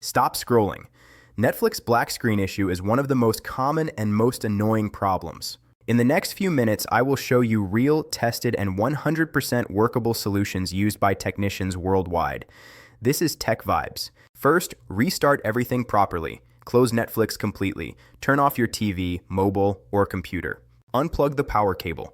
Stop scrolling. Netflix black screen issue is one of the most common and most annoying problems. In the next few minutes, I will show you real, tested, and 100% workable solutions used by technicians worldwide. This is Tech Vibes. First, restart everything properly. Close Netflix completely. Turn off your TV, mobile, or computer. Unplug the power cable.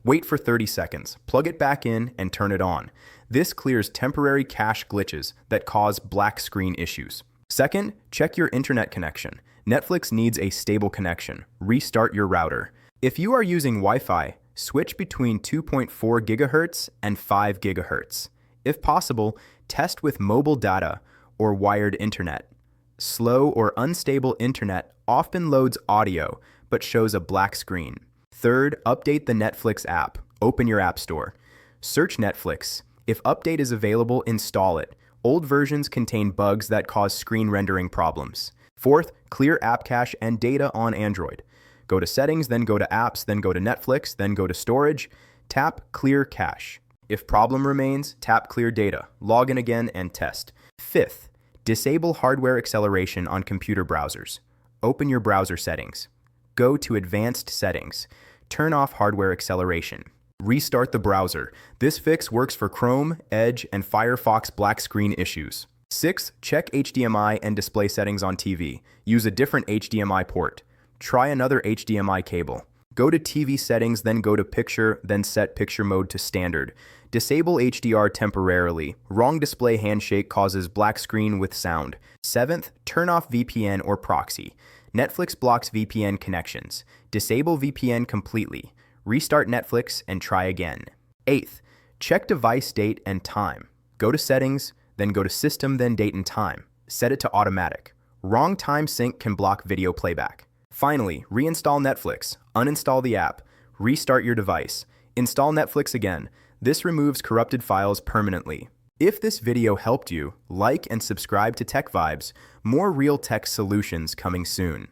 Wait for 30 seconds. Plug it back in and turn it on. This clears temporary cache glitches that cause black screen issues. Second, check your internet connection. Netflix needs a stable connection. Restart your router. If you are using Wi-Fi, switch between 2.4 GHz and 5 GHz. If possible, test with mobile data or wired internet. Slow or unstable internet often loads audio but shows a black screen. Third, update the Netflix app. Open your app store. Search Netflix. If update is available, install it. Old versions contain bugs that cause screen rendering problems. Fourth, clear app cache and data on Android. Go to Settings, then go to Apps, then go to Netflix, then go to Storage. Tap Clear Cache. If problem remains, tap Clear Data. Log in again and test. Fifth, disable hardware acceleration on computer browsers. Open your browser settings. Go to Advanced Settings. Turn off hardware acceleration. Restart the browser. This fix works for Chrome, Edge, and Firefox black screen issues. Sixth, check HDMI and display settings on TV. Use a different HDMI port. Try another HDMI cable. Go to TV settings, then go to Picture, then set picture mode to standard. Disable HDR temporarily. Wrong display handshake causes black screen with sound. Seventh, turn off VPN or proxy. Netflix blocks VPN connections. Disable VPN completely. Restart Netflix and try again. Eighth, check device date and time. Go to Settings, then go to System, then Date and Time. Set it to automatic. Wrong time sync can block video playback. Finally, reinstall Netflix. Uninstall the app. Restart your device. Install Netflix again. This removes corrupted files permanently. If this video helped you, like and subscribe to Tech Vibes. More real tech solutions coming soon.